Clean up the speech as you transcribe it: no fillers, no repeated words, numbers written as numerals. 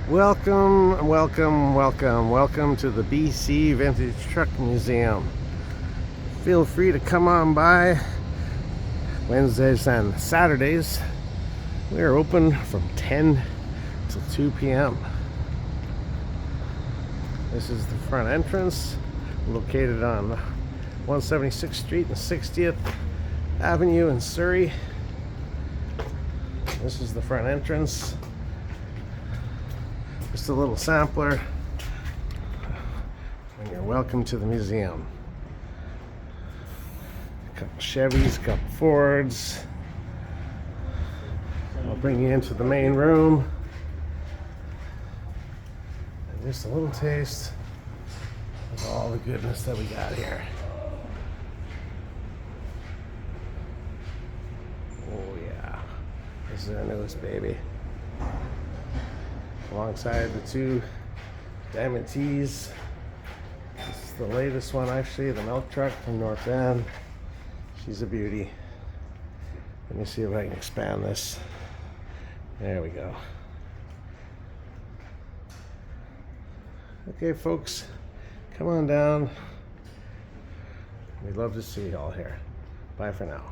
Welcome, welcome, welcome, welcome to the BC Vintage Truck Museum. Feel free to come on by Wednesdays and Saturdays. We are open from 10 till 2 p.m. This is the front entrance, located on 176th Street and 60th Avenue in Surrey. This is the front entrance. Just a little sampler, and you're welcome to the museum. A couple Chevys, a couple Fords. I'll bring you into the main room. And just a little taste of all the goodness that we got here. Oh yeah, this is our newest baby. Alongside the two Diamond T's. This is the latest one, actually, the milk truck from North Van. She's a beauty. Let me see if I can expand this. There we go. Okay, folks, come on down. We'd love to see you all here. Bye for now.